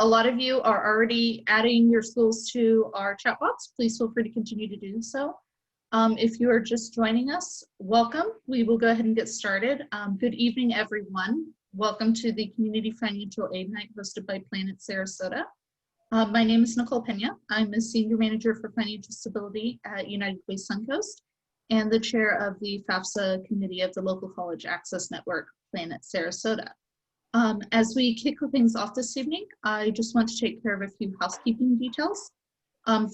a lot of you are already adding your schools to our chat box. Please feel free to continue to do so. If you are just joining us, welcome. We will go ahead and get started. Good evening, everyone. Welcome to the Community Financial Aid Night hosted by Planet Sarasota. My name is Nicole Pena. I'm a Senior Manager for Financial Stability at United Way Suncoast and the Chair of the FAFSA Committee of the Local College Access Network, Planet Sarasota. As we kick things off this evening, I just want to take care of a few housekeeping details.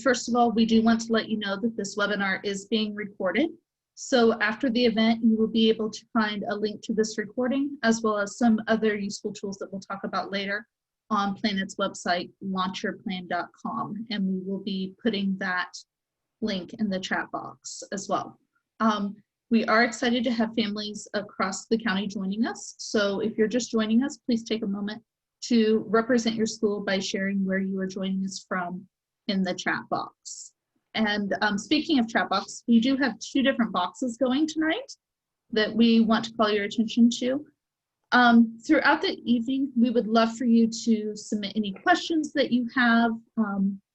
First of all, we do want to let you know that this webinar is being recorded. So after the event, you will be able to find a link to this recording, as well as some other useful tools that we'll talk about later on Planet's website, launchyourplan.com, and we will be putting that link in the chat box as well. We are excited to have families across the county joining us. So if you're just joining us, please take a moment to represent your school by sharing where you are joining us from in the chat box. And speaking of chat box, we do have two different boxes going tonight that we want to call your attention to. Throughout the evening, we would love for you to submit any questions that you have.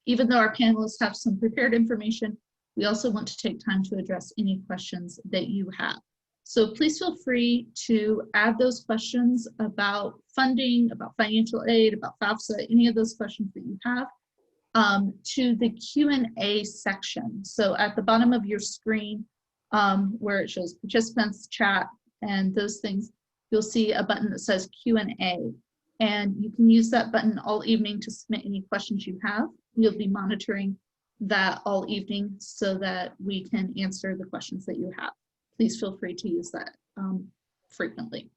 Even though our panelists have some prepared information, we also want to take time to address any questions that you have. So please feel free to add those questions about funding, about financial aid, about FAFSA, any of those questions that you have to the Q&A section. So at the bottom of your screen where it shows participants, chat, and those things, you'll see a button that says Q&A. And you can use that button all evening to submit any questions you have. We'll be monitoring that all evening so that we can answer the questions that you have. Please feel free to use that frequently.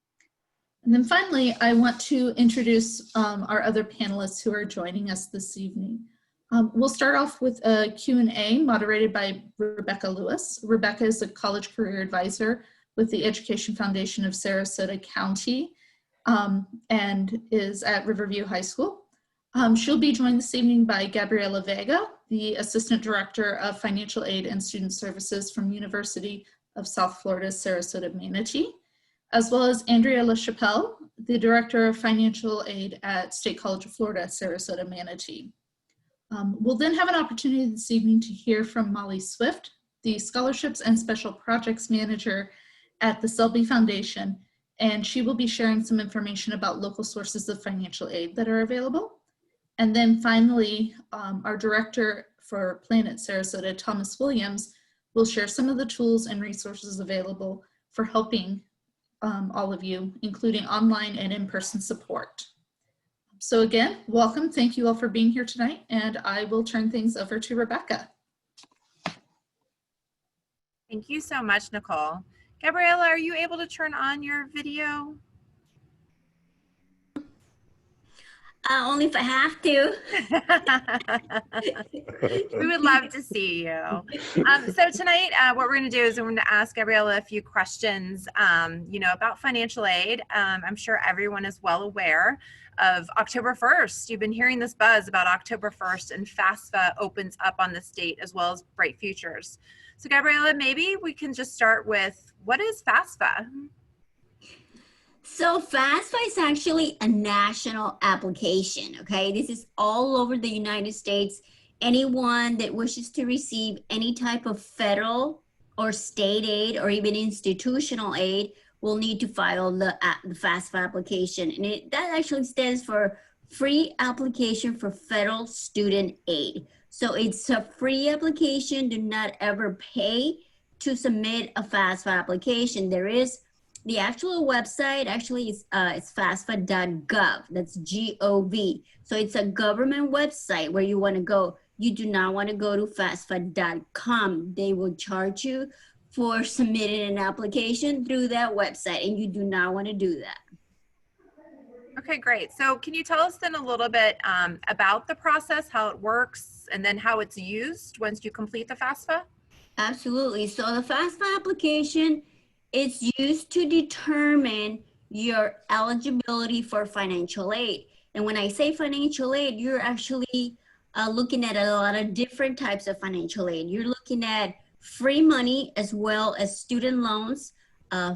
And then finally, I want to introduce our other panelists who are joining us this evening. We'll start off with a Q&A moderated by Rebecca Lewis. Rebecca is a college career advisor with the Education Foundation of Sarasota County and is at Riverview High School. She'll be joined this evening by Gabriela Vega, the Assistant Director of Financial Aid and Student Services from University of South Florida, Sarasota Manatee, as well as Andrea LaChapelle, the Director of Financial Aid at State College of Florida, Sarasota Manatee. We'll then have an opportunity this evening to hear from Molly Swift, the Scholarships and Special Projects Manager at the Selfie Foundation, and she will be sharing some information about local sources of financial aid that are available. And then finally, our Director for Planet Sarasota, Thomas Williams, will share some of the tools and resources available for helping all of you, including online and in-person support. So again, welcome. Thank you all for being here tonight, and I will turn things over to Rebecca. Thank you so much, Nicole. Gabriela, are you able to turn on your video? Only if I have to. We would love to see you. So tonight, what we're going to do is we're going to ask Gabriela a few questions, you know, about financial aid. I'm sure everyone is well aware of October 1st. You've been hearing this buzz about October 1st, and FAFSA opens up on this date, as well as Bright Futures. So Gabriela, maybe we can just start with, what is FAFSA? So FAFSA is actually a national application, okay? This is all over the United States. Anyone that wishes to receive any type of federal or state aid or even institutional aid will need to file the FAFSA application. And that actually stands for Free Application for Federal Student Aid. So it's a free application. Do not ever pay to submit a FAFSA application. There is the actual website actually is it's fafsa.gov. That's G-O-V. So it's a government website where you want to go. You do not want to go to fafsa.com. They will charge you for submitting an application through that website, and you do not want to do that. Okay, great. So can you tell us then a little bit about the process, how it works, and then how it's used once you complete the FAFSA? Absolutely. So the FAFSA application, it's used to determine your eligibility for financial aid. And when I say financial aid, you're actually looking at a lot of different types of financial aid. You're looking at free money as well as student loans,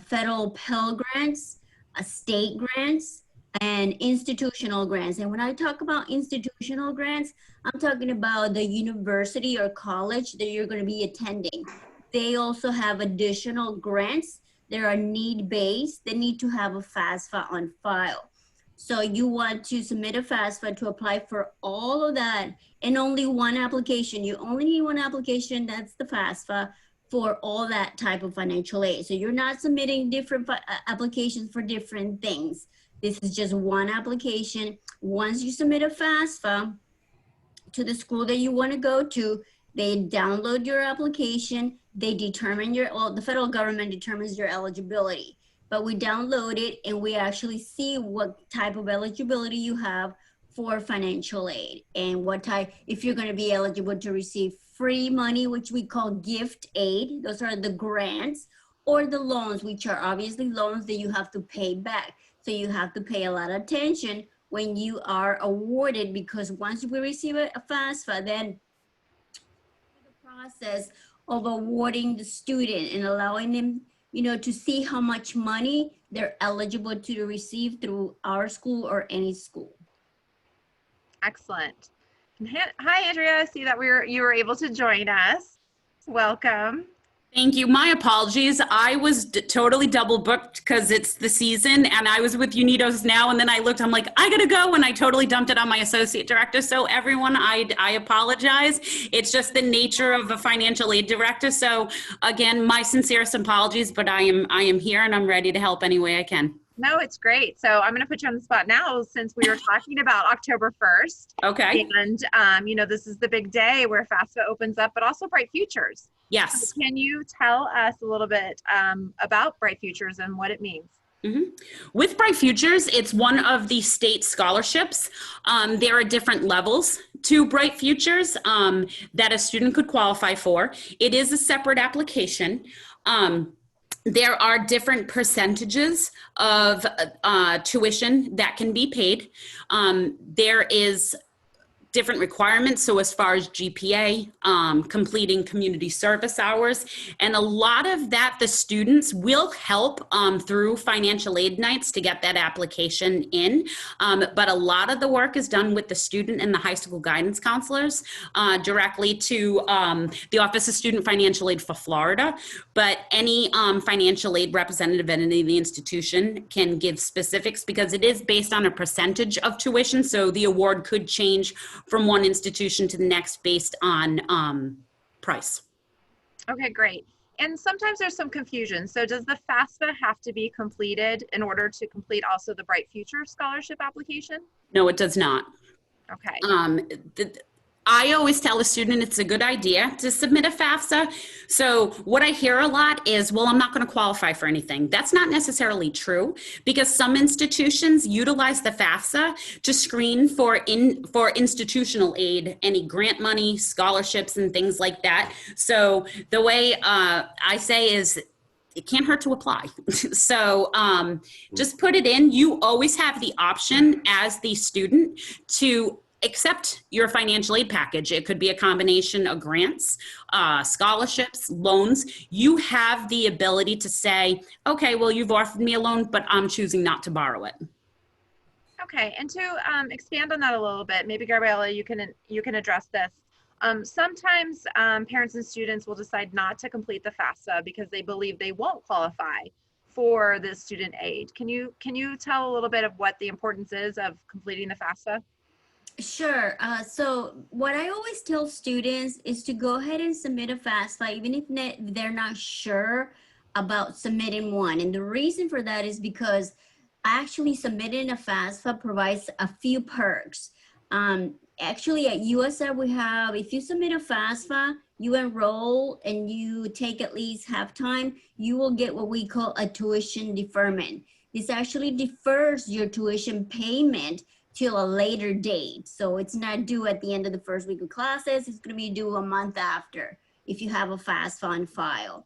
federal Pell Grants, state grants, and institutional grants. And when I talk about institutional grants, I'm talking about the university or college that you're going to be attending. They also have additional grants. They are need-based. They need to have a FAFSA on file. So you want to submit a FAFSA to apply for all of that and only one application. You only need one application, that's the FAFSA, for all that type of financial aid. So you're not submitting different applications for different things. This is just one application. Once you submit a FAFSA to the school that you want to go to, they download your application. They determine well, the federal government determines your eligibility. But we download it and we actually see what type of eligibility you have for financial aid and what type, if you're going to be eligible to receive free money, which we call gift aid. Those are the grants, or the loans, which are obviously loans that you have to pay back. So you have to pay a lot of attention when you are awarded, because once we receive a FAFSA, then the process of awarding the student and allowing them, you know, to see how much money they're eligible to receive through our school or any school. Excellent. Hi, Andrea. I see that you were able to join us. Welcome. Thank you. My apologies. I was totally double booked because it's the season and I was with Unidos Now, and then I looked, I'm like, I gotta go, and I totally dumped it on my associate director. So everyone, I apologize. It's just the nature of a financial aid director. So again, my sincerest apologies, but I am here and I'm ready to help any way I can. No, it's great. So I'm going to put you on the spot now, since we were talking about October 1st. Okay. And, you know, this is the big day where FAFSA opens up, but also Bright Futures. Yes. So can you tell us a little bit about Bright Futures and what it means? Mm-hmm. With Bright Futures, it's one of the state scholarships. There are different levels to Bright Futures that a student could qualify for. It is a separate application. There are different percentages of tuition that can be paid. There is different requirements. So as far as GPA, completing community service hours, and a lot of that the students will help through financial aid nights to get that application in. But a lot of the work is done with the student and the high school guidance counselors directly to the Office of Student Financial Aid for Florida. But any financial aid representative at any of the institution can give specifics, because it is based on a percentage of tuition. So the award could change from one institution to the next based on price. Okay, great. And sometimes there's some confusion. So does the FAFSA have to be completed in order to complete also the Bright Future Scholarship application? No, it does not. Okay. I always tell a student it's a good idea to submit a FAFSA. So what I hear a lot is, well, I'm not going to qualify for anything. That's not necessarily true, because some institutions utilize the FAFSA to screen for institutional aid, any grant money, scholarships, and things like that. So the way I say is, it can't hurt to apply. So just put it in. You always have the option as the student to accept your financial aid package. It could be a combination of grants, scholarships, loans. You have the ability to say, okay, well, you've offered me a loan, but I'm choosing not to borrow it. Okay, and to expand on that a little bit, maybe Gabriella, you can address this. Sometimes parents and students will decide not to complete the FAFSA because they believe they won't qualify for the student aid. Can you tell a little bit of what the importance is of completing the FAFSA? Sure. So what I always tell students is to go ahead and submit a FAFSA, even if they're not sure about submitting one. And the reason for that is because actually submitting a FAFSA provides a few perks. Actually at USF we have, if you submit a FAFSA, you enroll and you take at least half time, you will get what we call a tuition deferment. This actually defers your tuition payment till a later date. So it's not due at the end of the first week of classes. It's going to be due a month after if you have a FAFSA on file.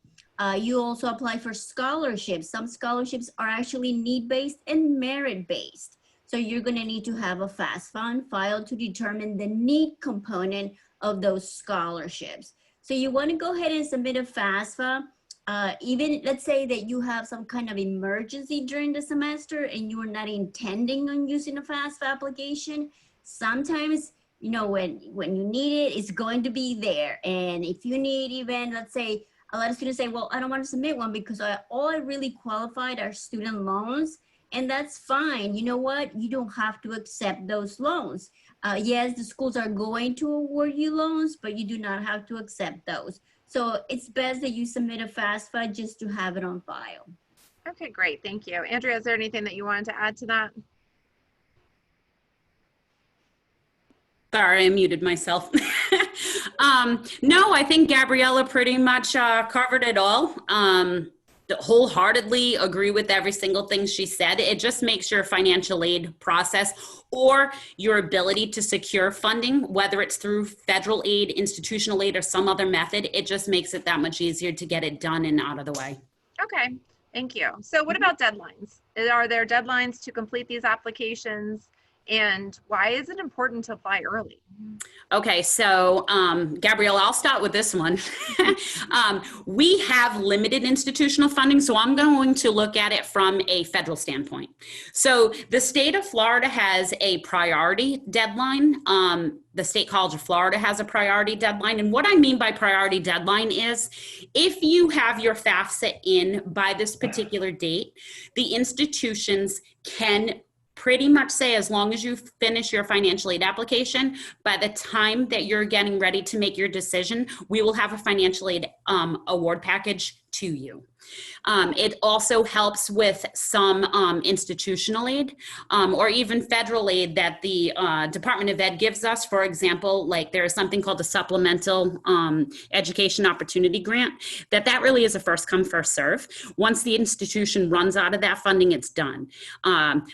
You also apply for scholarships. Some scholarships are actually need-based and merit-based. So you're going to need to have a FAFSA on file to determine the need component of those scholarships. So you want to go ahead and submit a FAFSA. Even let's say that you have some kind of emergency during the semester and you are not intending on using a FAFSA application, sometimes, you know, when you need it, it's going to be there. And if you need even, let's say, a lot of students say, well, I don't want to submit one because all I really qualified are student loans. And that's fine. You know what? You don't have to accept those loans. Yes, the schools are going to award you loans, but you do not have to accept those. So it's best that you submit a FAFSA just to have it on file. Okay, great. Thank you. Andrea, is there anything that you wanted to add to that? Sorry, I muted myself. No, I think Gabriella pretty much covered it all. Wholeheartedly agree with every single thing she said. It just makes your financial aid process or your ability to secure funding, whether it's through federal aid, institutional aid, or some other method, it just makes it that much easier to get it done and out of the way. Okay, thank you. So what about deadlines? Are there deadlines to complete these applications? And why is it important to apply early? Okay, so Gabrielle, I'll start with this one. We have limited institutional funding, so I'm going to look at it from a federal standpoint. So the state of Florida has a priority deadline. The State College of Florida has a priority deadline. And what I mean by priority deadline is if you have your FAFSA in by this particular date, the institutions can pretty much say as long as you finish your financial aid application, by the time that you're getting ready to make your decision, we will have a financial aid award package to you. It also helps with some institutional aid or even federal aid that the Department of Ed gives us. For example, like there's something called a supplemental education opportunity grant, that really is a first come, first serve. Once the institution runs out of that funding, it's done.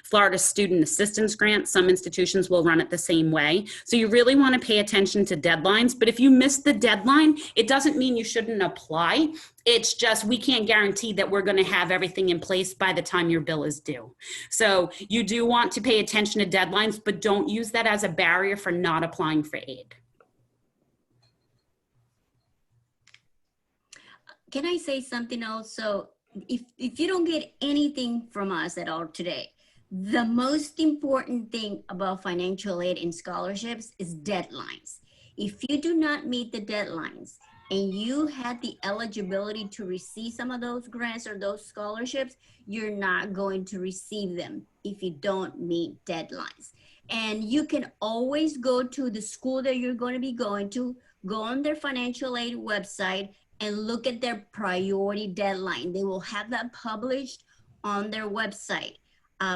Florida Student Assistance Grant, some institutions will run it the same way. So you really want to pay attention to deadlines, but if you miss the deadline, it doesn't mean you shouldn't apply. It's just we can't guarantee that we're going to have everything in place by the time your bill is due. So you do want to pay attention to deadlines, but don't use that as a barrier for not applying for aid. Can I say something also? If you don't get anything from us at all today, the most important thing about financial aid and scholarships is deadlines. If you do not meet the deadlines, and you had the eligibility to receive some of those grants or those scholarships, you're not going to receive them if you don't meet deadlines. And you can always go to the school that you're going to be going to, go on their financial aid website and look at their priority deadline. They will have that published on their website.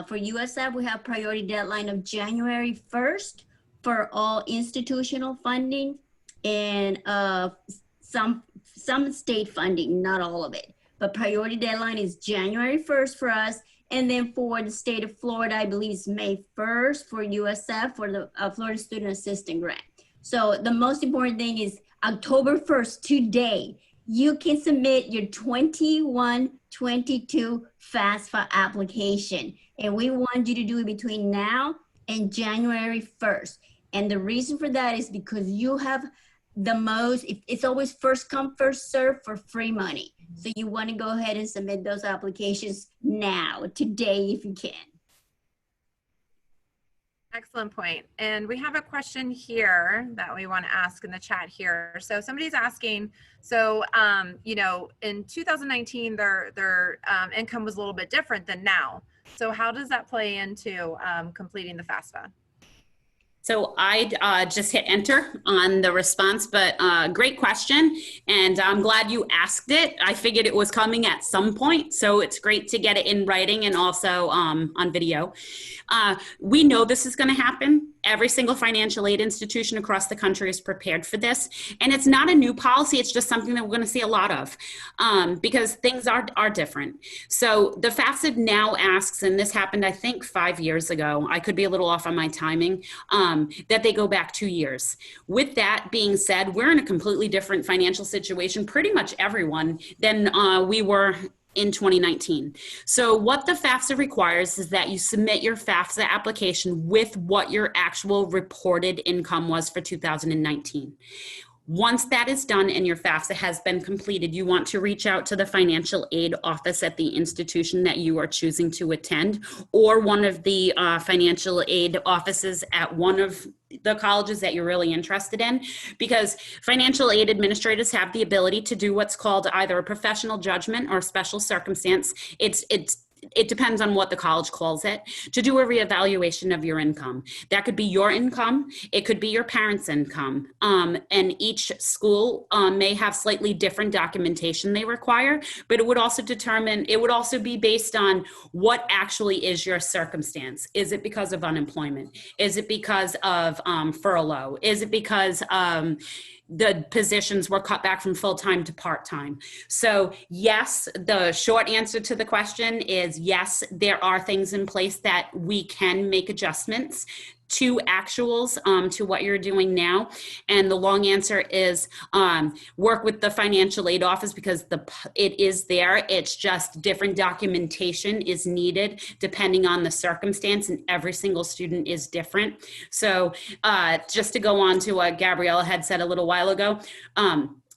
For USF, we have priority deadline of January 1st for all institutional funding and some state funding, not all of it, but priority deadline is January 1st for us. And then for the state of Florida, I believe it's May 1st for USF for the Florida Student Assistance Grant. So the most important thing is October 1st, today, you can submit your 21-22 FAFSA application. And we want you to do it between now and January 1st. And the reason for that is because you have the most, it's always first come, first serve for free money. So you want to go ahead and submit those applications now, today, if you can. Excellent point. And we have a question here that we want to ask in the chat here. So somebody's asking, so, you know, in 2019, their income was a little bit different than now. So how does that play into completing the FAFSA? So I just hit enter on the response, but great question. And I'm glad you asked it. I figured it was coming at some point. So it's great to get it in writing and also on video. We know this is going to happen. Every single financial aid institution across the country is prepared for this. And it's not a new policy. It's just something that we're going to see a lot of because things are different. So the FAFSA now asks, and this happened, I think, 5 years ago. I could be a little off on my timing, that they go back 2 years. With that being said, we're in a completely different financial situation, pretty much everyone, than we were in 2019. So what the FAFSA requires is that you submit your FAFSA application with what your actual reported income was for 2019. Once that is done and your FAFSA has been completed, you want to reach out to the financial aid office at the institution that you are choosing to attend, or one of the financial aid offices at one of the colleges that you're really interested in, because financial aid administrators have the ability to do what's called either a professional judgment or special circumstance. It depends on what the college calls it, to do a reevaluation of your income. That could be your income, it could be your parents' income, and each school may have slightly different documentation they require, but it would also be based on what actually is your circumstance. Is it because of unemployment? Is it because of furlough? Is it because the positions were cut back from full-time to part-time? So yes, the short answer to the question is yes, there are things in place that we can make adjustments to actuals, to what you're doing now. And the long answer is work with the financial aid office, because it is there. It's just different documentation is needed depending on the circumstance, and every single student is different. So just to go on to what Gabriella had said a little while ago,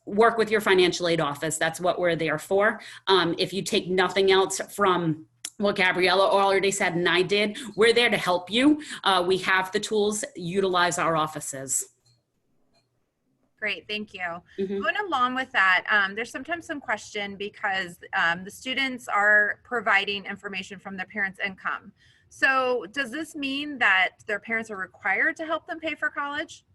work with your financial aid office. That's what we're there for. If you take nothing else from what Gabriella already said and I did, we're there to help you. We have the tools, utilize our offices. Great, thank you. Mm-hmm. Going along with that, there's sometimes some question because the students are providing information from their parents' income. So does this mean that their parents are required to help them pay for college?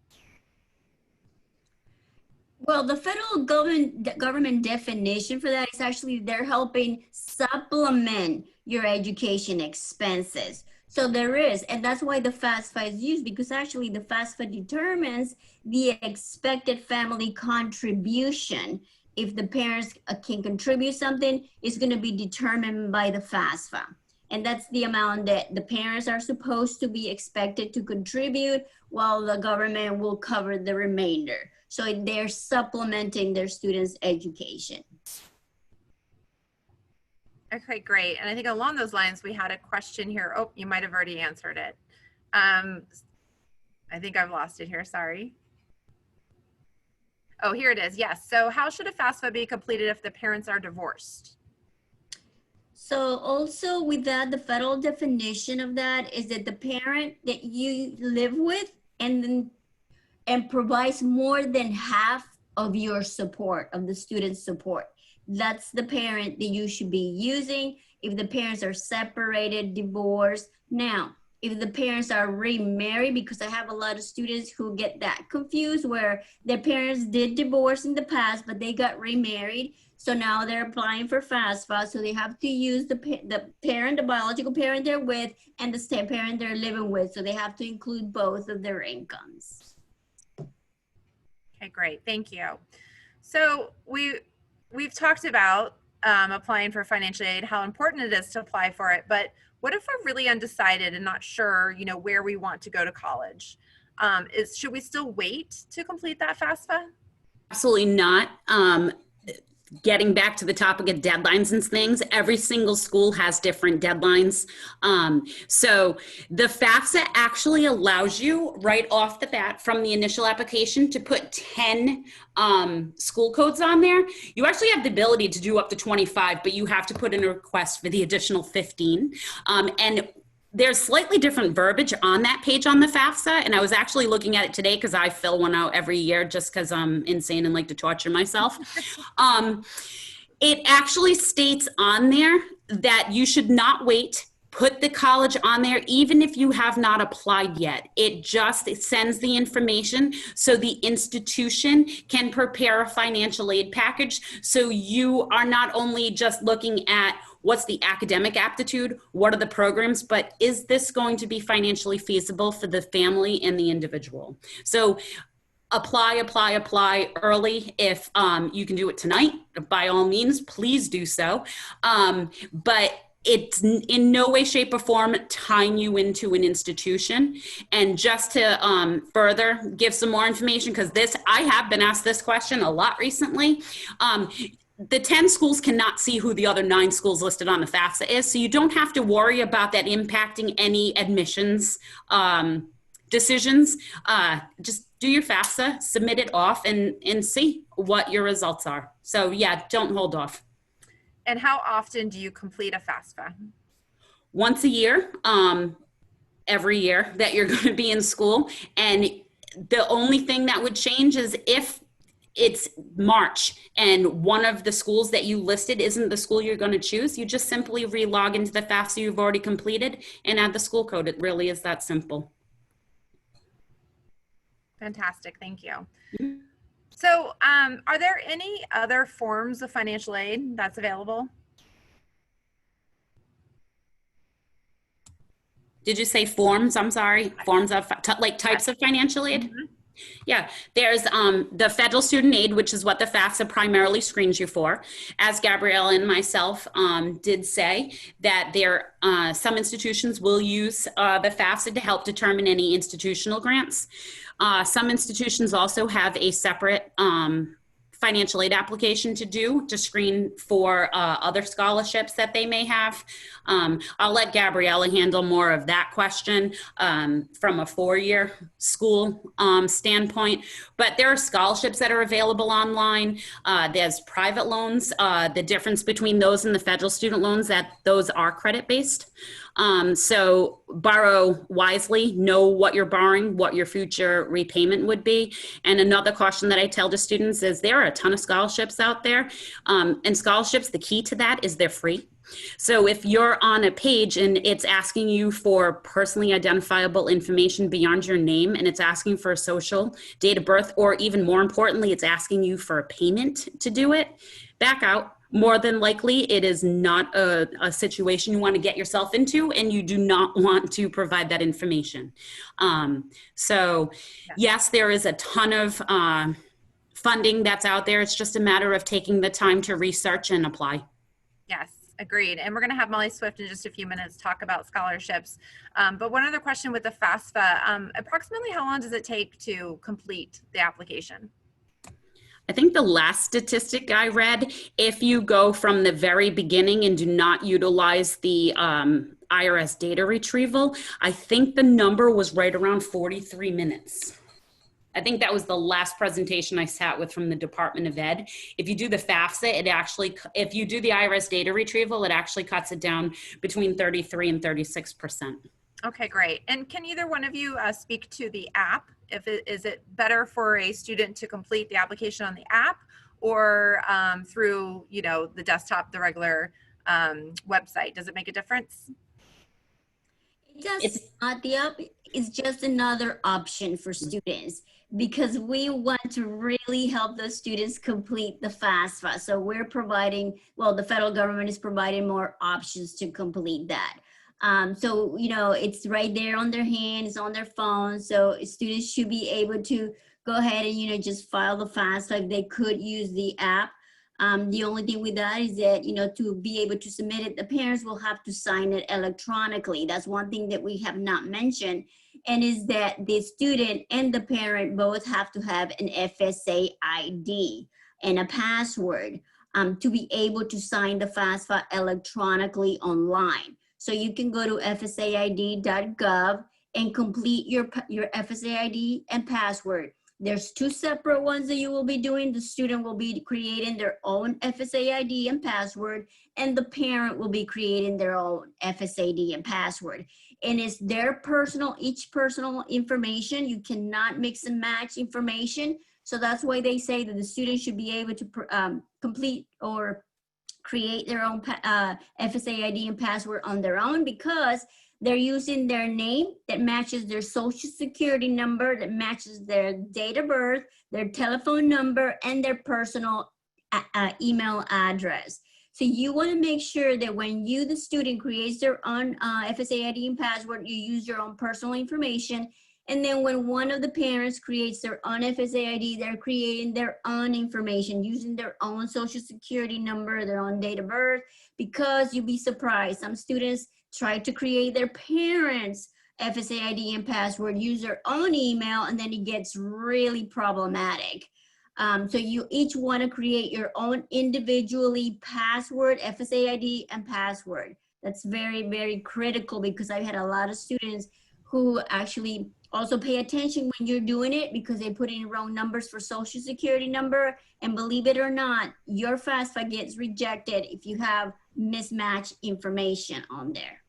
Well, the federal government definition for that is actually they're helping supplement your education expenses. So there is, and that's why the FAFSA is used, because actually the FAFSA determines the expected family contribution. If the parents can contribute something, it's going to be determined by the FAFSA. And that's the amount that the parents are supposed to be expected to contribute, while the government will cover the remainder. So they're supplementing their students' education. Okay, great. And I think along those lines, we had a question here. Oh, you might have already answered it. I think I've lost it here, sorry. Oh, here it is, yes. So how should a FAFSA be completed if the parents are divorced? So also with that, the federal definition of that is that the parent that you live with and provides more than half of your support, of the student's support. That's the parent that you should be using if the parents are separated, divorced. Now, if the parents are remarried, because I have a lot of students who get that confused, where their parents did divorce in the past, but they got remarried. So now they're applying for FAFSA, so they have to use the parent, the biological parent they're with, and the step parent they're living with. So they have to include both of their incomes. Okay, great, thank you. So we've talked about applying for financial aid, how important it is to apply for it, but what if we're really undecided and not sure, you know, where we want to go to college? Should we still wait to complete that FAFSA? Absolutely not. Getting back to the topic of deadlines and things, every single school has different deadlines. So the FAFSA actually allows you right off the bat from the initial application to put 10 school codes on there. You actually have the ability to do up to 25, but you have to put in a request for the additional 15. And there's slightly different verbiage on that page on the FAFSA, and I was actually looking at it today because I fill one out every year just because I'm insane and like to torture myself. It actually states on there that you should not wait. Put the college on there even if you have not applied yet. It sends the information so the institution can prepare a financial aid package, so you are not only just looking at what's the academic aptitude, what are the programs, but is this going to be financially feasible for the family and the individual? So apply early. If you can do it tonight, by all means, please do so. But it's in no way, shape, or form tying you into an institution. And just to further give some more information, because I have been asked this question a lot recently. The 10 schools cannot see who the other 9 schools listed on the FAFSA is, so you don't have to worry about that impacting any admissions decisions, just do your FAFSA, submit it off, and see what your results are. So yeah, don't hold off. And how often do you complete a FAFSA? Once a year, every year that you're going to be in school. And the only thing that would change is if it's March and one of the schools that you listed isn't the school you're going to choose, you just simply re-log into the FAFSA you've already completed and add the school code. It really is that simple. Fantastic, thank you. So are there any other forms of financial aid that's available? Did you say forms? I'm sorry. Forms of like types of financial aid? Mm-hmm. Yeah, there's the federal student aid, which is what the FAFSA primarily screens you for. As Gabrielle and myself did say, that there some institutions will use the FAFSA to help determine any institutional grants. Some institutions also have a separate financial aid application to do to screen for other scholarships that they may have. I'll let Gabriella handle more of that question from a four-year school standpoint, but there are scholarships that are available online. There's private loans. The difference between those and the federal student loans, that those are credit-based. So borrow wisely, know what you're borrowing, what your future repayment would be. And another caution that I tell to students is there are a ton of scholarships out there. And scholarships, the key to that is they're free. So if you're on a page and it's asking you for personally identifiable information beyond your name, and it's asking for a social, date of birth, or even more importantly, it's asking you for a payment to do it, back out. More than likely, it is not a situation you want to get yourself into, and you do not want to provide that information. So yes, there is a ton of funding that's out there. It's just a matter of taking the time to research and apply. Yes, agreed. And we're going to have Molly Swift in just a few minutes talk about scholarships. But one other question with the FAFSA, approximately how long does it take to complete the application? I think the last statistic I read, if you go from the very beginning and do not utilize the IRS data retrieval, I think the number was right around 43 minutes. I think that was the last presentation I sat with from the Department of Ed. If you do the FAFSA, it actually, if you do the IRS data retrieval, it actually cuts it down between 33 and 36%. Okay, great. And can either one of you speak to the app? Is it better for a student to complete the application on the app or through, the desktop, the regular website? Does it make a difference? It does not. The app is just another option for students because we want to really help those students complete the FAFSA. So we're providing, well, the federal government is providing more options to complete that. So, it's right there on their hands, on their phone. So students should be able to go ahead and, just file the FAFSA if they could use the app. The only thing with that is that, to be able to submit it, the parents will have to sign it electronically. That's one thing that we have not mentioned. And is that the student and the parent both have to have an FSA ID and a password to be able to sign the FAFSA electronically online. So you can go to fsaid.gov and complete your FSA ID and password. There's two separate ones that you will be doing. The student will be creating their own FSA ID and password, and the parent will be creating their own FSA ID and password. And it's their each personal information. You cannot mix and match information. So that's why they say that the student should be able to complete or create their own FSA ID and password on their own, because they're using their name that matches their social security number, that matches their date of birth, their telephone number, and their personal email address. So you want to make sure that when the student creates their own FSA ID and password, you use your own personal information. And then when one of the parents creates their own FSA ID, they're creating their own information, using their own social security number, their own date of birth, because you'd be surprised. Some students try to create their parents' FSA ID and password, use their own email, and then it gets really problematic. So you each want to create your own individually password, FSA ID, and password. That's very, very critical, because I've had a lot of students who actually Also pay attention when you're doing it because they put in wrong numbers for social security number. And believe it or not, your FAFSA gets rejected if you have mismatched information on there.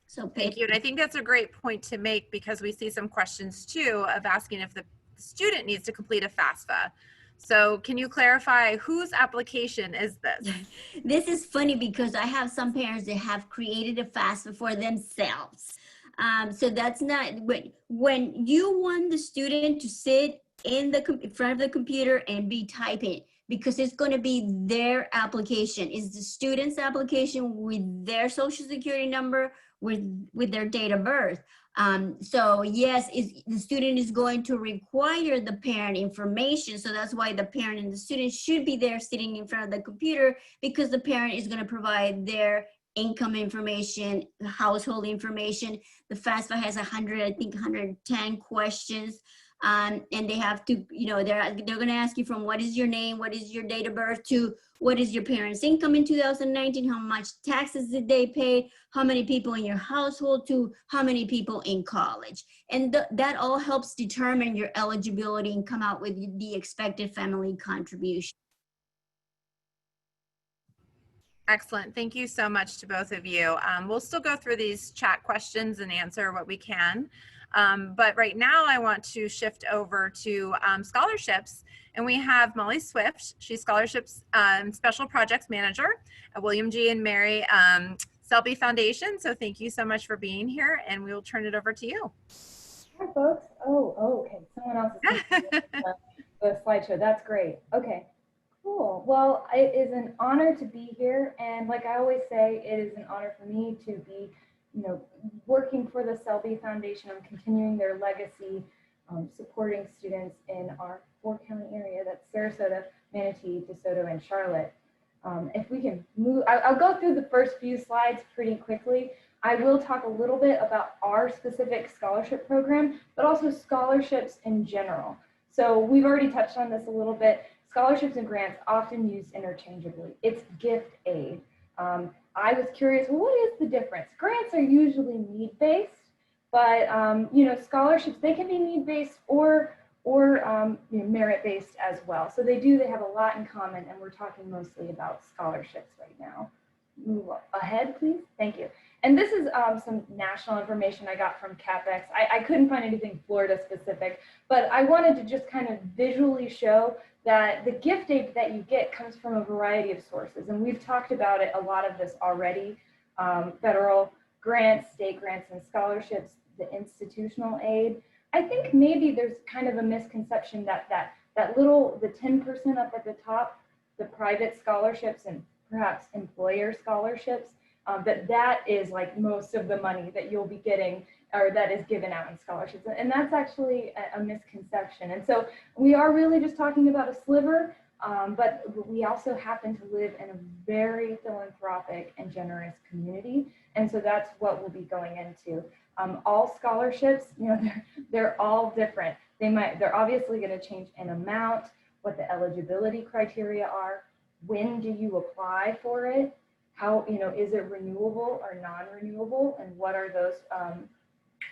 So Thank you. And I think that's a great point to make because we see some questions too of asking if the student needs to complete a FAFSA. So can you clarify whose application is this? This is funny because I have some parents that have created a FAFSA for themselves. So that's not, when you want the student to sit in front of the computer and be typing, because it's going to be their application. It's the student's application with their social security number, with their date of birth. So yes, the student is going to require the parent information. So that's why the parent and the student should be there sitting in front of the computer, because the parent is going to provide their income information, household information. The FAFSA has 110 questions. And they have to, they're going to ask you from what is your name, what is your date of birth, to what is your parents' income in 2019, how much taxes did they pay, how many people in your household, to how many people in college. And that all helps determine your eligibility and come out with the expected family contribution. Excellent. Thank you so much to both of you. We'll still go through these chat questions and answer what we can. But right now I want to shift over to scholarships, and we have Molly Swift. She's scholarships special projects manager at William G. and Mary Selfie Foundation. So thank you so much for being here, and we will turn it over to you. Hi folks. Oh, okay. Someone else is the slideshow. That's great. Okay, cool. Well, it is an honor to be here, and like I always say, it is an honor for me to be working for the Selfie Foundation. I'm continuing their legacy, supporting students in our 4-county area. That's Sarasota, Manatee, DeSoto, and Charlotte. If we can move, I'll go through the first few slides pretty quickly. I will talk a little bit about our specific scholarship program, but also scholarships in general. So we've already touched on this a little bit. Scholarships and grants often used interchangeably. It's gift aid. I was curious, well, what is the difference? Grants are usually need-based, but scholarships, they can be need-based or merit-based as well. So they have a lot in common, and we're talking mostly about scholarships right now. Move ahead, please. Thank you. And this is some national information I got from CapEx. I couldn't find anything Florida specific, but I wanted to just kind of visually show that the gift aid that you get comes from a variety of sources. And we've talked about it, a lot of this already. Federal grants, state grants, and scholarships, the institutional aid. I think maybe there's kind of a misconception that the 10% up at the top, the private scholarships and perhaps employer scholarships, that is like most of the money that you'll be getting, or that is given out in scholarships. And that's actually a misconception. And so we are really just talking about a sliver, but we also happen to live in a very philanthropic and generous community. And so that's what we'll be going into. All scholarships, they're all different. They're obviously going to change in amount, what the eligibility criteria are, when do you apply for it, how, is it renewable or non-renewable, and what are those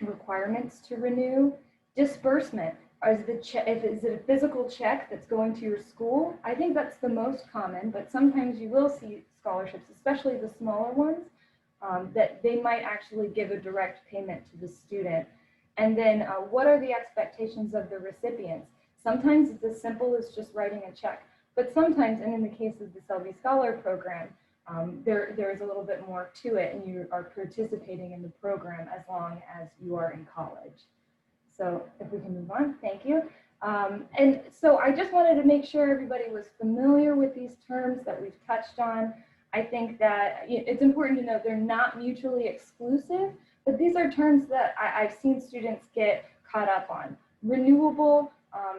requirements to renew. Disbursement, is it a physical check that's going to your school? I think that's the most common, but sometimes you will see scholarships, especially the smaller ones, that they might actually give a direct payment to the student. And then what are the expectations of the recipients? Sometimes it's as simple as just writing a check, but sometimes, and in the case of the Selfie Scholar Program, there is a little bit more to it, and you are participating in the program as long as you are in college. So if we can move on, thank you. And so I just wanted to make sure everybody was familiar with these terms that we've touched on. I think that it's important to know they're not mutually exclusive, but these are terms that I've seen students get caught up on. Renewable,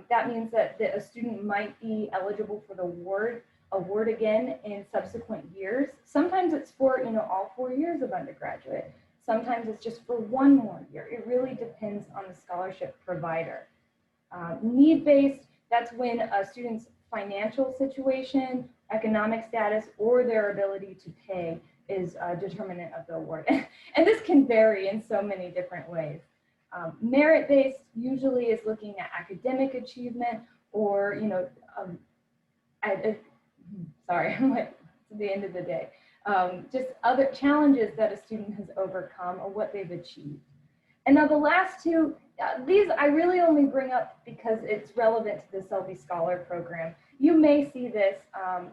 that means that a student might be eligible for the award again in subsequent years. Sometimes it's for all 4 years of undergraduate. Sometimes it's just for 1 more year. It really depends on the scholarship provider. Need-based, that's when a student's financial situation, economic status, or their ability to pay is a determinant of the award. And this can vary in so many different ways. Merit-based usually is looking at academic achievement or, sorry, I'm like, to the end of the day. Just other challenges that a student has overcome or what they've achieved. And now the last two, these I really only bring up because it's relevant to the Selfie Scholar Program. You may see this,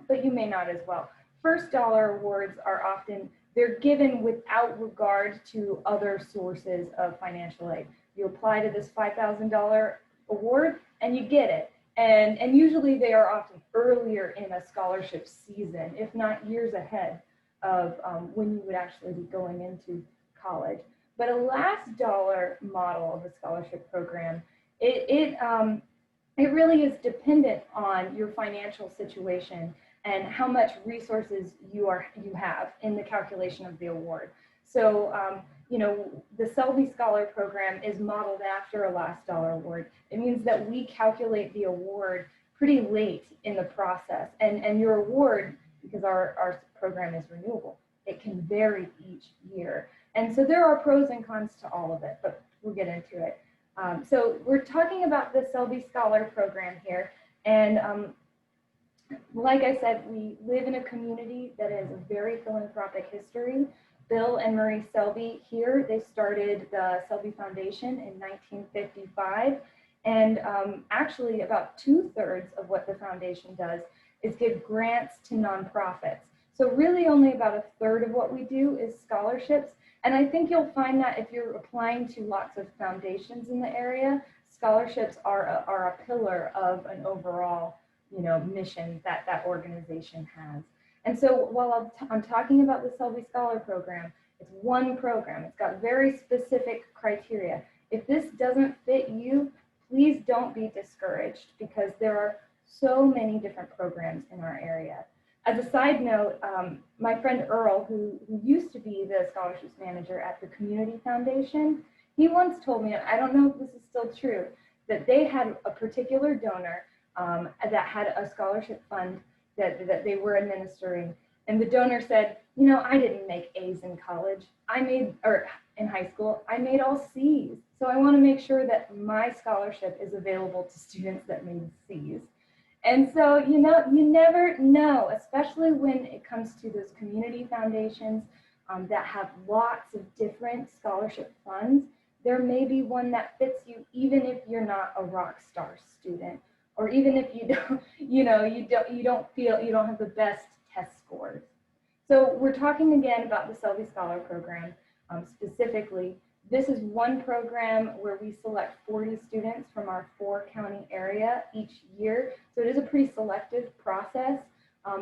but you may not as well. First dollar awards are often, they're given without regard to other sources of financial aid. You apply to this $5,000 award and you get it. And usually they are often earlier in a scholarship season, if not years ahead of when you would actually be going into college. But a last dollar model of a scholarship program, it really is dependent on your financial situation and how much resources you have in the calculation of the award. So, the Selfie Scholar Program is modeled after a last dollar award. It means that we calculate the award pretty late in the process. And your award, because our program is renewable, it can vary each year. And so there are pros and cons to all of it, but we'll get into it. So we're talking about the Selfie Scholar Program here. And like I said, we live in a community that has a very philanthropic history. Bill and Marie Selby here, they started the Selby Foundation in 1955. And actually about 2/3 of what the foundation does is give grants to nonprofits. So really only about 1/3 of what we do is scholarships. And I think you'll find that if you're applying to lots of foundations in the area, scholarships are a pillar of an overall, mission that that organization has. And so while I'm talking about the Selby Scholar Program, it's one program. It's got very specific criteria. If this doesn't fit you, please don't be discouraged because there are so many different programs in our area. As a side note, my friend Earl, who used to be the scholarships manager at the Community Foundation, he once told me, and I don't know if this is still true, that they had a particular donor that had a scholarship fund that they were administering. And the donor said, I didn't make A's in college. Or in high school, I made all C's. So I want to make sure that my scholarship is available to students that made C's. And so, you never know, especially when it comes to those community foundations that have lots of different scholarship funds. There may be one that fits you, even if you're not a rock star student, or even if you don't, you don't have the best test scores. So we're talking again about the Selby Scholar Program specifically. This is one program where we select 40 students from our 4-county area each year. So it is a pretty selective process.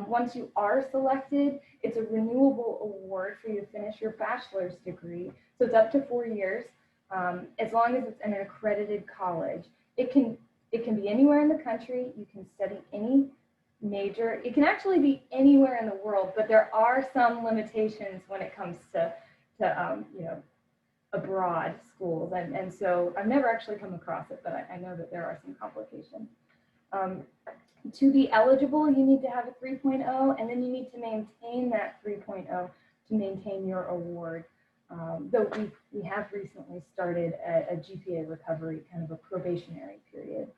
Once you are selected, it's a renewable award for you to finish your bachelor's degree. So it's up to 4 years, as long as it's in an accredited college. It can be anywhere in the country. You can study any major. It can actually be anywhere in the world, but there are some limitations when it comes to abroad schools. And so I've never actually come across it, but I know that there are some complications. To be eligible, you need to have a 3.0, and then you need to maintain that 3.0 to maintain your award. Though we have recently started a Gpa Recovery, kind of a probationary period.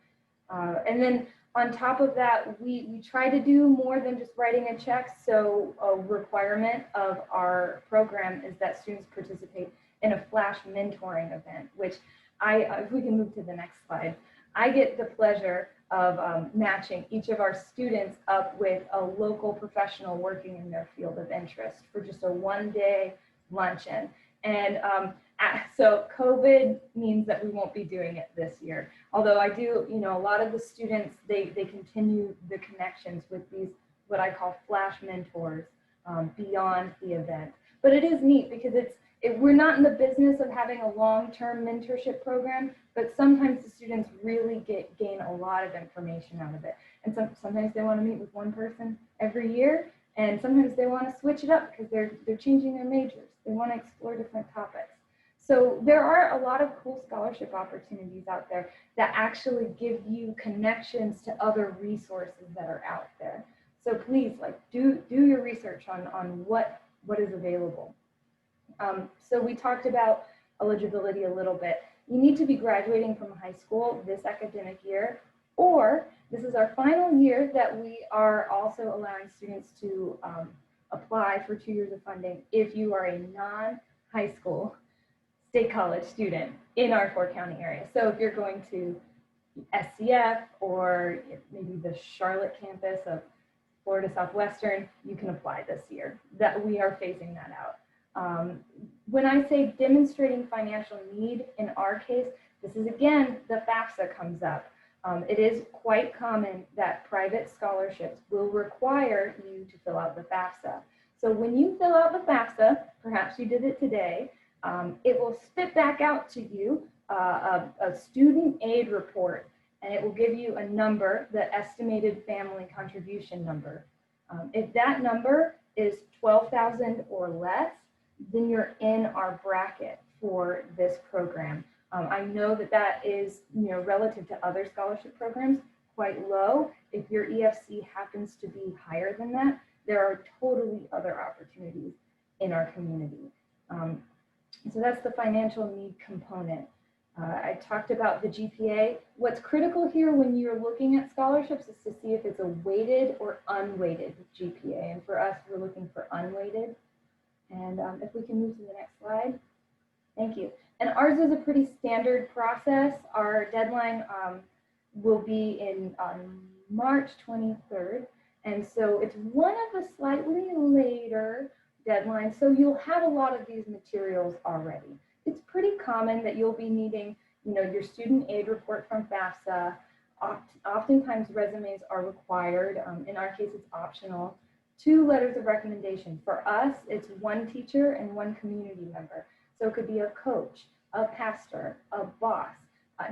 And then on top of that, we try to do more than just writing a check. So a requirement of our program is that students participate in a flash mentoring event, which if we can move to the next slide, I get the pleasure of matching each of our students up with a local professional working in their field of interest for just a one-day luncheon. And so COVID means that we won't be doing it this year. Although I do, a lot of the students, they continue the connections with these, what I call flash mentors beyond the event. But it is neat because we're not in the business of having a long-term mentorship program, but sometimes the students really gain a lot of information out of it. And sometimes they want to meet with one person every year, and sometimes they want to switch it up because they're changing their majors. They want to explore different topics. So there are a lot of cool scholarship opportunities out there that actually give you connections to other resources that are out there. So please, do your research on what is available. So we talked about eligibility a little bit. you need to be graduating from high school this academic year, or this is our final year that we are also allowing students to apply for 2 years of funding if you are a non-high school state college student in our 4-county area. So if you're going to SCF or maybe the Charlotte campus of Florida Southwestern, you can apply this year. That we are phasing that out. When I say demonstrating financial need, in our case, this is again, the FAFSA comes up. It is quite common that private scholarships will require you to fill out the FAFSA. So when you fill out the FAFSA, perhaps you did it today, it will spit back out to you a student aid report, and it will give you a number, the estimated family contribution number. If that number is 12,000 or less, then you're in our bracket for this program. I know that that is, relative to other scholarship programs, quite low. If your EFC happens to be higher than that, there are totally other opportunities in our community. So that's the financial need component. I talked about the GPA. What's critical here when you're looking at scholarships is to see if it's a weighted or unweighted GPA. And for us, we're looking for unweighted. And if we can move to the next slide. Thank you. And ours is a pretty standard process. Our deadline will be in March 23rd. And so it's one of the slightly later deadlines. So you'll have a lot of these materials already. It's pretty common that you'll be needing, your student aid report from FAFSA. Oftentimes resumes are required. In our case, it's optional. 2 letters of recommendation. For us, it's 1 teacher and 1 community member. So it could be a coach, a pastor, a boss,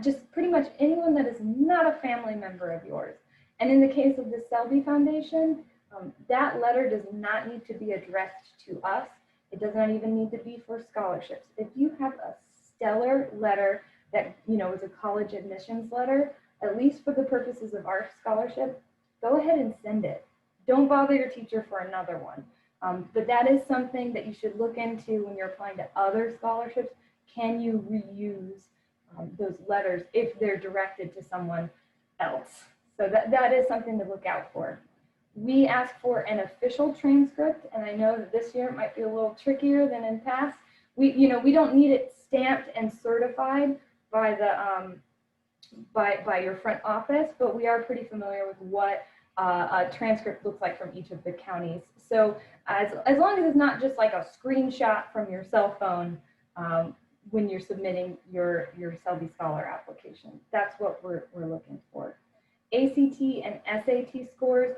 just pretty much anyone that is not a family member of yours. And in the case of the Selfie Foundation, that letter does not need to be addressed to us. It does not even need to be for scholarships. If you have a stellar letter that, is a college admissions letter, at least for the purposes of our scholarship, go ahead and send it. Don't bother your teacher for another one. But that is something that you should look into when you're applying to other scholarships. Can you reuse those letters if they're directed to someone else? So that is something to look out for. We ask for an official transcript, and I know that this year it might be a little trickier than in past. We don't need it stamped and certified by the by your front office, but we are pretty familiar with what a transcript looks like from each of the counties. So as long as it's not just like a screenshot from your cell phone when you're submitting your Selfie Scholar application, that's what we're looking for. ACT and SAT scores,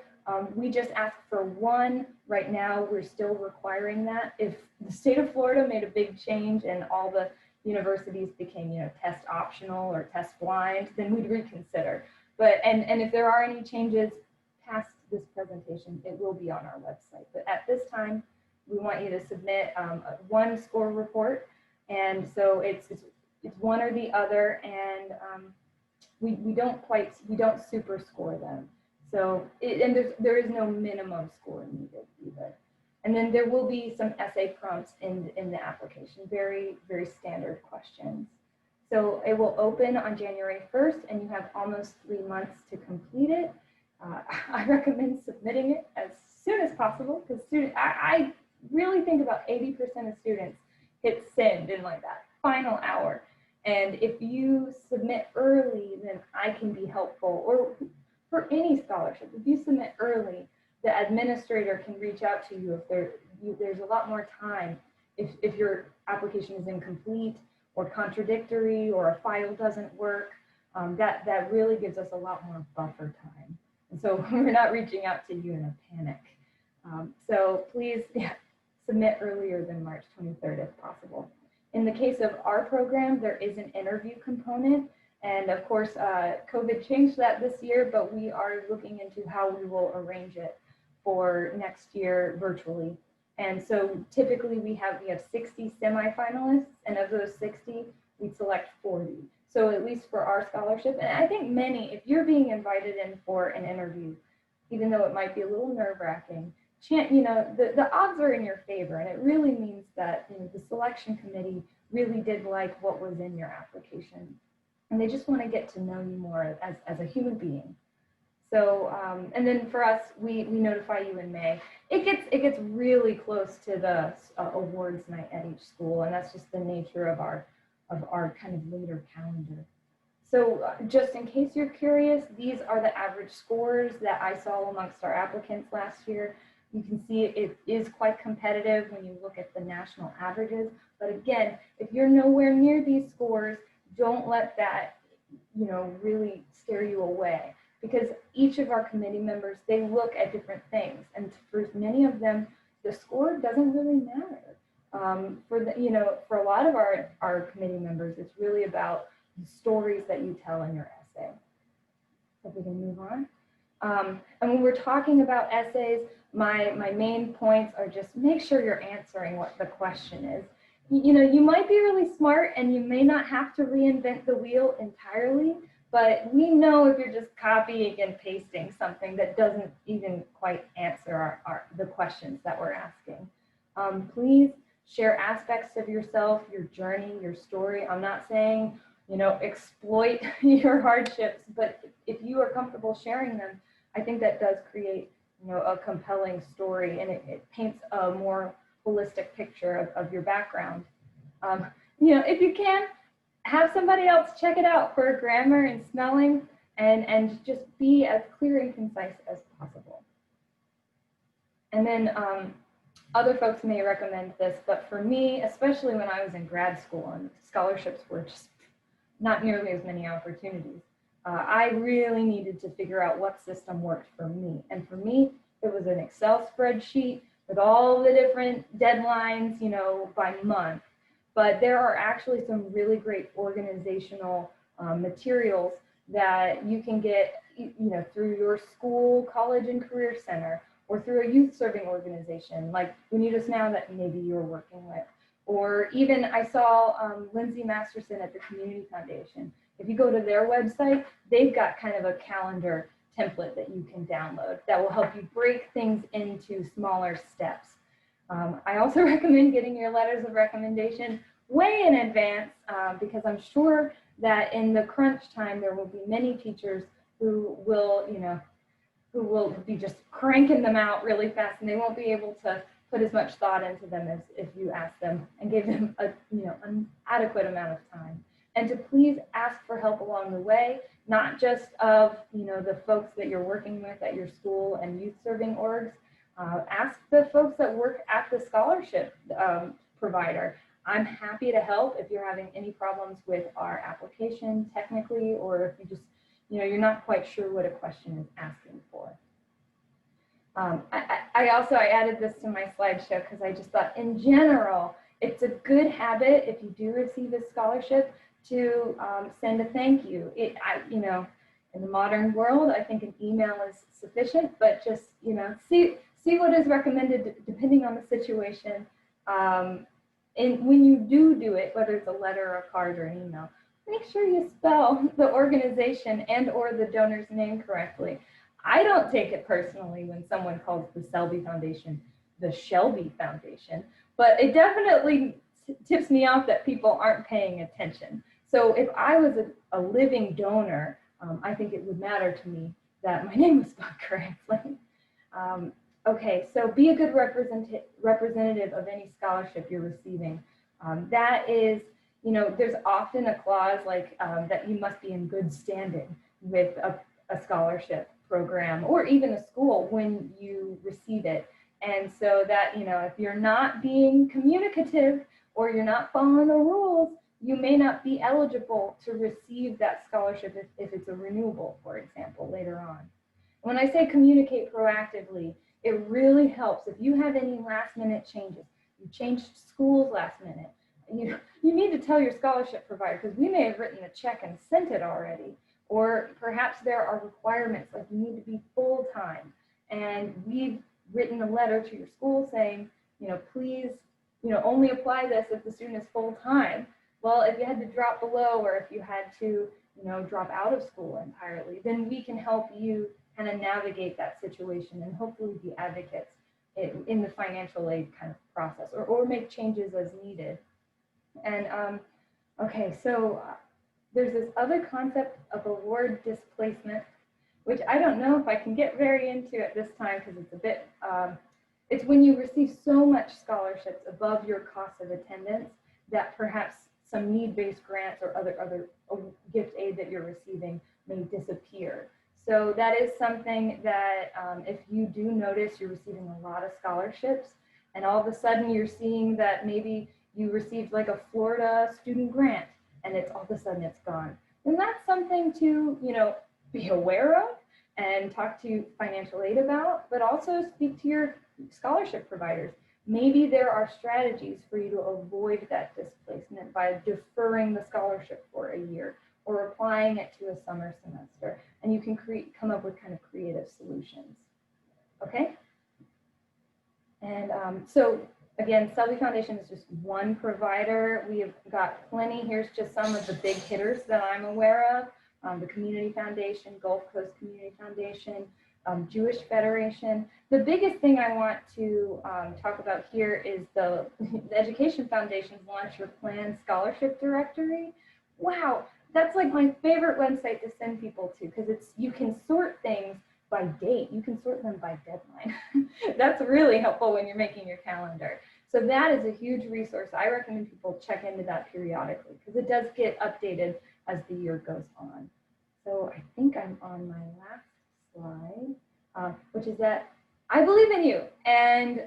we just ask for 1. Right now, we're still requiring that. If the state of Florida made a big change and all the universities became, test optional or test blind, then we'd reconsider. But and if there are any changes past this presentation, it will be on our website. But at this time, we want you to submit 1 score report, and so it's 1 or the other, and we don't super score them. So there is no minimum score needed either. And then there will be some essay prompts in the application, very, very standard questions. So it will open on January 1st, and you have almost 3 months to complete it. I recommend submitting it as soon as possible, because I really think about 80% of students hit send in like that final hour. And if you submit early, then I can be helpful. Or for any scholarship, if you submit early, the administrator can reach out to you if there's a lot more time. If your application is incomplete or contradictory or a file doesn't work, that really gives us a lot more buffer time. And so we're not reaching out to you in a panic. So please submit earlier than March 23rd if possible. In the case of our program, there is an interview component. And of course, COVID changed that this year, but we are looking into how we will arrange it for next year virtually. And so typically we have 60 semifinalists, and of those 60, we select 40. So at least for our scholarship, and I think many, if you're being invited in for an interview, even though it might be a little nerve-wracking, the odds are in your favor, and it really means that the selection committee really did like what was in your application. And they just want to get to know you more as a human being. So, and then for us, we notify you in May. It gets really close to the awards night at each school, and that's just the nature of our kind of later calendar. So just in case you're curious, these are the average scores that I saw amongst our applicants last year. You can see it is quite competitive when you look at the national averages. But again, if you're nowhere near these scores, don't let that, really scare you away, because each of our committee members, they look at different things, and for many of them, the score doesn't really matter. For a lot of our committee members, it's really about the stories that you tell in your essay. So we can move on. And when we're talking about essays, my main points are just make sure you're answering what the question is. You might be really smart and you may not have to reinvent the wheel entirely, but we know if you're just copying and pasting something that doesn't even quite answer the questions that we're asking. Please share aspects of yourself, your journey, your story. I'm not saying, exploit your hardships, but if you are comfortable sharing them, I think that does create, a compelling story, and it paints a more holistic picture of your background. If you can, have somebody else check it out for grammar and spelling, and just be as clear and concise as possible. And then other folks may recommend this, but for me, especially when I was in grad school and scholarships were just not nearly as many opportunities, I really needed to figure out what system worked for me. And for me, it was an Excel spreadsheet with all the different deadlines, by month. But there are actually some really great organizational materials that you can get, through your school, college, and career center, or through a youth serving organization like Unitas Now that maybe you're working with. Or even I saw Lindsay Masterson at the Community Foundation. If you go to their website, they've got kind of a calendar template that you can download that will help you break things into smaller steps. I also recommend getting your letters of recommendation way in advance, because I'm sure that in the crunch time, there will be many teachers who will be just cranking them out really fast, and they won't be able to put as much thought into them as if you ask them and give them an adequate amount of time. And to please ask for help along the way, not just of the folks that you're working with at your school and youth serving orgs. Ask the folks that work at the scholarship provider. I'm happy to help if you're having any problems with our application technically, or if you just, you're not quite sure what a question is asking for. I added this to my slideshow because I just thought in general, it's a good habit if you do receive a scholarship to send a thank you. In the modern world, I think an email is sufficient, but just, see what is recommended depending on the situation. And when you do it, whether it's a letter or a card or an email, make sure you spell the organization and or the donor's name correctly. I don't take it personally when someone calls the Selby Foundation the Shelby Foundation, but it definitely tips me off that people aren't paying attention. So if I was a living donor, I think it would matter to me that my name was spelled correctly. Okay, so be a good representative of any scholarship you're receiving. That is, there's often a clause like that you must be in good standing with a scholarship program or even a school when you receive it. And so that, if you're not being communicative or you're not following the rules, you may not be eligible to receive that scholarship if it's a renewable, for example, later on. When I say communicate proactively, it really helps. If you have any last minute changes, you changed schools last minute, you need to tell your scholarship provider, because we may have written the check and sent it already, or perhaps there are requirements like you need to be full-time, and we've written a letter to your school saying, please, only apply this if the student is full-time. Well, if you had to drop below, or if you had to, drop out of school entirely, then we can help you kind of navigate that situation and hopefully be advocates in the financial aid kind of process, or make changes as needed. And okay, so there's this other concept of award displacement, which I don't know if I can get very into at this time because it's a bit, it's when you receive so much scholarships above your cost of attendance that perhaps some need-based grants or other gift aid that you're receiving may disappear. So that is something that if you do notice you're receiving a lot of scholarships and all of a sudden you're seeing that maybe you received like a Florida student grant and it's all of a sudden it's gone, then that's something to, you know, be aware of and talk to financial aid about, but also speak to your scholarship providers. Maybe there are strategies for you to avoid that displacement by deferring the scholarship for a year or applying it to a summer semester, and you can come up with kind of creative solutions. Okay? And so again, Selfie Foundation is just one provider. We have got plenty. Here's just some of the big hitters that I'm aware of. The Community Foundation, Gulf Coast Community Foundation, Jewish Federation. The biggest thing I want to talk about here is the Education Foundation's Launch Your Plan Scholarship Directory. Wow, that's like my favorite website to send people to because it's, you can sort things by date. You can sort them by deadline. That's really helpful when you're making your calendar. So that is a huge resource. I recommend people check into that periodically because it does get updated as the year goes on. So I think I'm on my last slide, which is that I believe in you and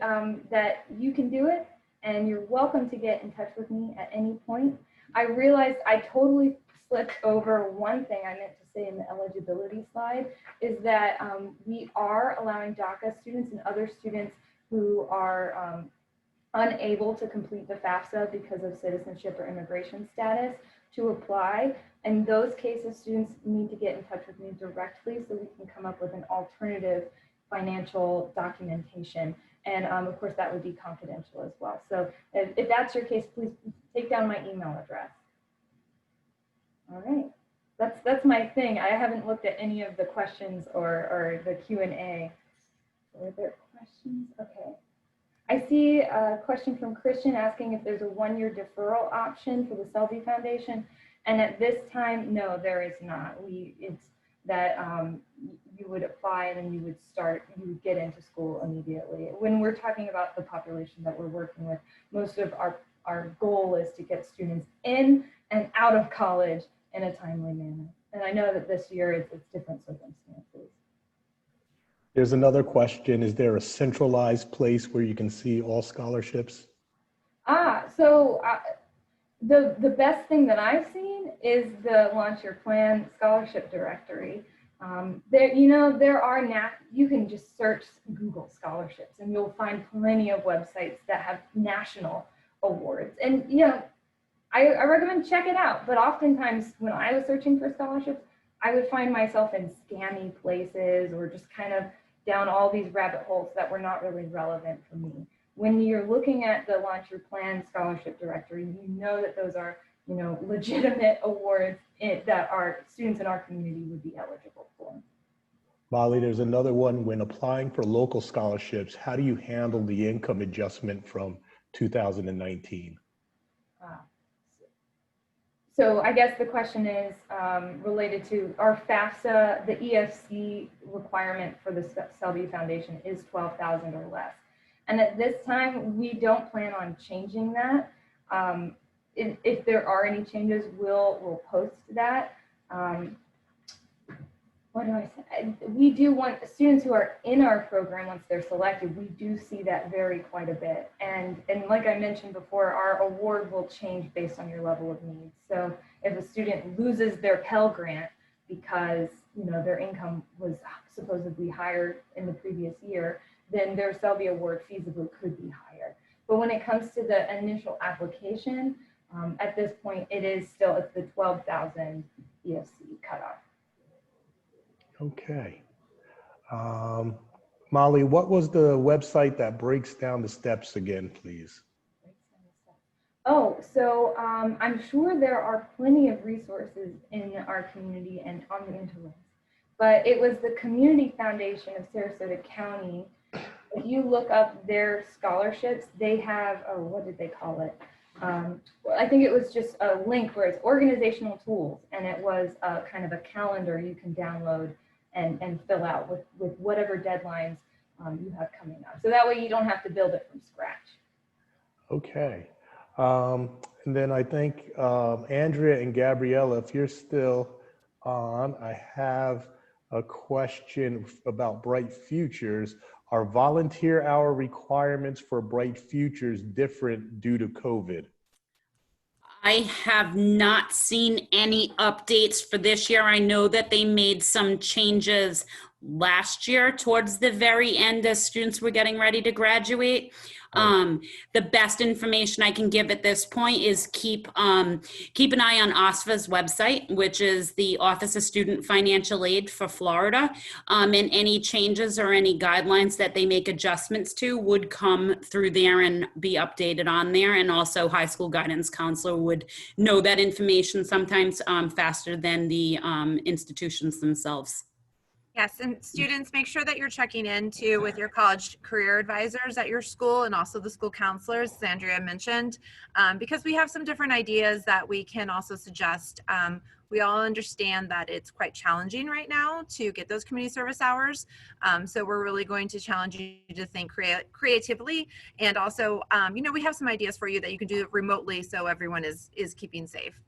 that you can do it, and you're welcome to get in touch with me at any point. I realized I totally slipped over one thing I meant to say in the eligibility slide, is that we are allowing DACA students and other students who are unable to complete the FAFSA because of citizenship or immigration status to apply. In those cases, students need to get in touch with me directly so we can come up with an alternative financial documentation. And of course, that would be confidential as well. So if that's your case, please take down my email address. All right, that's my thing. I haven't looked at any of the questions or the Q&A. Are there questions? Okay. I see a question from Christian asking if there's a one-year deferral option for the Selfie Foundation. And at this time, no, there is not. It's that you would apply and then you would get into school immediately. When we're talking about the population that we're working with, most of our goal is to get students in and out of college in a timely manner. And I know that this year it's different circumstances. There's another question. Is there a centralized place where you can see all scholarships? So the best thing that I've seen is the Launch Your Plan Scholarship Directory. There are you can just search Google scholarships and you'll find plenty of websites that have national awards. And I recommend check it out. But oftentimes when I was searching for scholarships, I would find myself in scammy places or just kind of down all these rabbit holes that were not really relevant for me. When you're looking at the Launch Your Plan Scholarship Directory, you know that those are, legitimate awards that our students in our community would be eligible for. Molly, there's another one. When applying for local scholarships, how do you handle the income adjustment from 2019? So I guess the question is related to our FAFSA. The EFC requirement for the Selfie Foundation is 12,000 or less. And at this time, we don't plan on changing that. If there are any changes, we'll post that. What do I say? We do want students who are in our program, once they're selected, we do see that vary quite a bit. And like I mentioned before, our award will change based on your level of need. So if a student loses their Pell Grant because their income was supposedly higher in the previous year, then their Selfie award feasibly could be higher. But when it comes to the initial application, at this point, it's the 12,000 EFC cutoff. Okay. Molly, what was the website that breaks down the steps again, please? Oh, so I'm sure there are plenty of resources in our community and on the interwebs, but it was the Community Foundation of Sarasota County. If you look up their scholarships, they have, what did they call it? I think it was just a link where it's organizational tools, and it was kind of a calendar you can download and fill out with whatever deadlines you have coming up. So that way you don't have to build it from scratch. Okay. And then I think Andrea and Gabriella, if you're still on, I have a question about Bright Futures. Are volunteer hour requirements for Bright Futures different due to COVID? I have not seen any updates for this year. I know that they made some changes last year towards the very end as students were getting ready to graduate. The best information I can give at this point is keep an eye on OSFA's website, which is the Office of Student Financial Aid for Florida. And any changes or any guidelines that they make adjustments to would come through there and be updated on there. And also high school guidance counselor would know that information sometimes faster than the institutions themselves. Yes, and students, make sure that you're checking in too with your college career advisors at your school and also the school counselors, as Andrea mentioned, because we have some different ideas that we can also suggest. We all understand that it's quite challenging right now to get those community service hours. So we're really going to challenge you to think creatively. And also, you know, we have some ideas for you that you can do remotely so everyone is keeping safe.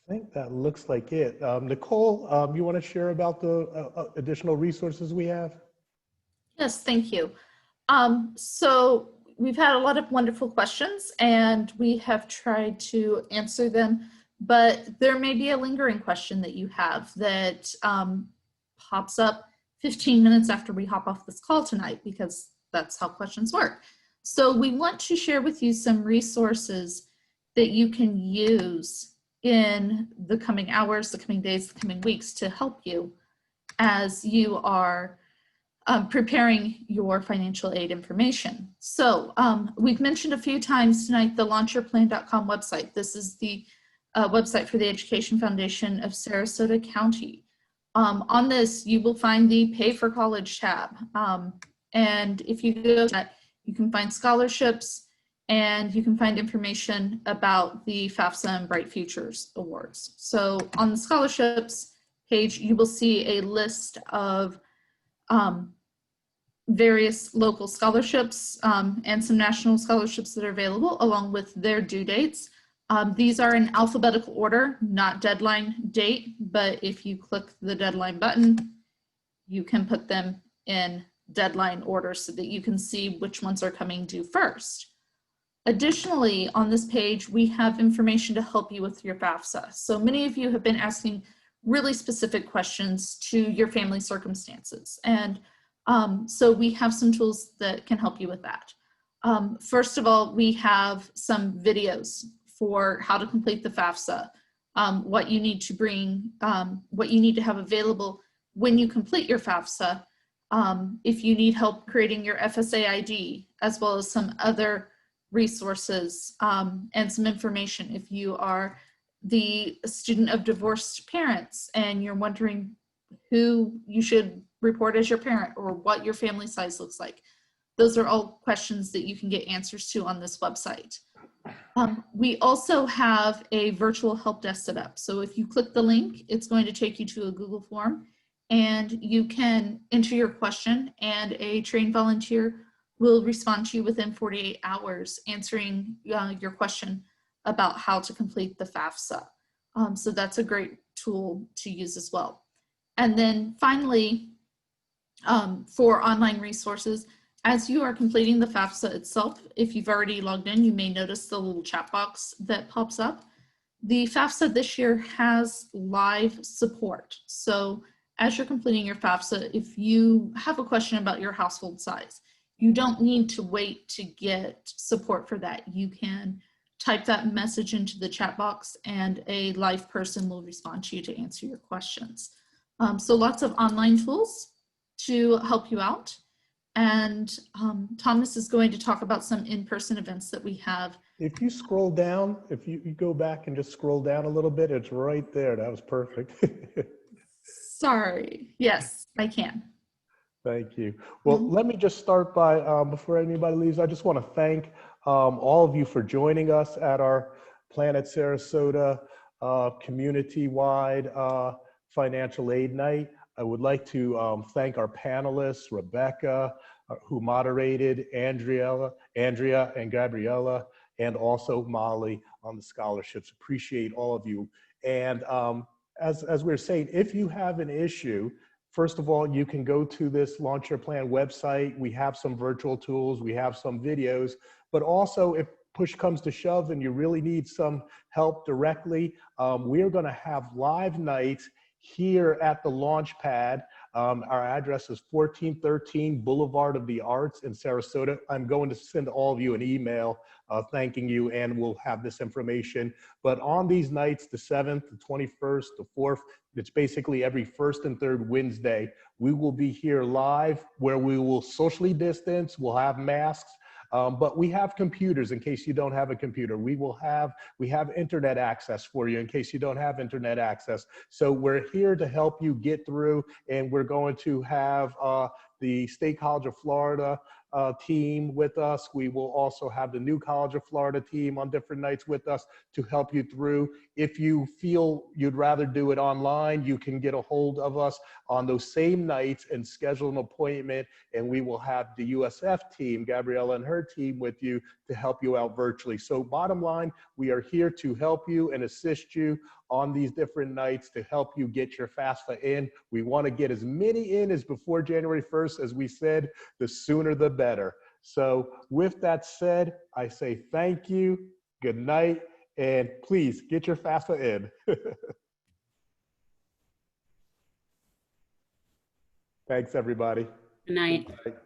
I think that looks like it. Nicole, you want to share about the additional resources we have? Yes, thank you. So we've had a lot of wonderful questions and we have tried to answer them, but there may be a lingering question that you have that pops up 15 minutes after we hop off this call tonight, because that's how questions work. So we want to share with you some resources that you can use in the coming hours, the coming days, the coming weeks to help you as you are preparing your financial aid information. So we've mentioned a few times tonight the launchyourplan.com website. This is the website for the Education Foundation of Sarasota County. On this, you will find the Pay for College tab. And if you go to that, you can find scholarships, and you can find information about the FAFSA and Bright Futures Awards. So on the scholarships page, you will see a list of various local scholarships and some national scholarships that are available along with their due dates. These are in alphabetical order, not deadline date, but if you click the deadline button, you can put them in deadline order so that you can see which ones are coming due first. Additionally, on this page, we have information to help you with your FAFSA. So many of you have been asking really specific questions to your family circumstances. And so we have some tools that can help you with that. First of all, we have some videos for how to complete the FAFSA, what you need to bring, what you need to have available when you complete your FAFSA, if you need help creating your FSA ID, as well as some other resources and some information if you are the student of divorced parents and you're wondering who you should report as your parent or what your family size looks like. Those are all questions that you can get answers to on this website. We also have a virtual help desk set up. So if you click the link, it's going to take you to a Google form and you can enter your question and a trained volunteer will respond to you within 48 hours answering your question about how to complete the FAFSA. So that's a great tool to use as well. And then finally, for online resources, as you are completing the FAFSA itself, if you've already logged in, you may notice the little chat box that pops up. The FAFSA this year has live support. So as you're completing your FAFSA, if you have a question about your household size, you don't need to wait to get support for that. You can type that message into the chat box and a live person will respond to you to answer your questions. So lots of online tools to help you out. And Thomas is going to talk about some in-person events that we have. If you scroll down, if you go back and just scroll down a little bit, it's right there. That was perfect. Sorry. Yes, I can. Thank you. Well, let me just start by, before anybody leaves, I just want to thank all of you for joining us at our Planet Sarasota community-wide financial aid night. I would like to thank our panelists, Rebecca, who moderated, Andrea and Gabriella, and also Molly on the scholarships. Appreciate all of you. And as we were saying, if you have an issue, first of all, you can go to this Launch Your Plan website. We have some virtual tools, we have some videos, but also if push comes to shove and you really need some help directly, we are gonna have live nights here at the launch pad. Our address is 1413 Boulevard of the Arts in Sarasota. I'm going to send all of you an email thanking you, and we'll have this information. But on these nights, the 7th, the 21st, the 4th, it's basically every first and third Wednesday, we will be here live where we will socially distance, we'll have masks, but we have computers in case you don't have a computer. We have internet access for you in case you don't have internet access. So we're here to help you get through, and we're going to have the State College of Florida team with us. We will also have the New College of Florida team on different nights with us to help you through. If you feel you'd rather do it online, you can get a hold of us on those same nights and schedule an appointment, and we will have the USF team, Gabriella and her team, with you to help you out virtually. So bottom line, we are here to help you and assist you on these different nights to help you get your FAFSA in. We want to get as many in as before January 1st. As we said, the sooner the better. So with that said, I say thank you, good night, and please get your FAFSA in. Thanks, everybody. Good night. Good night.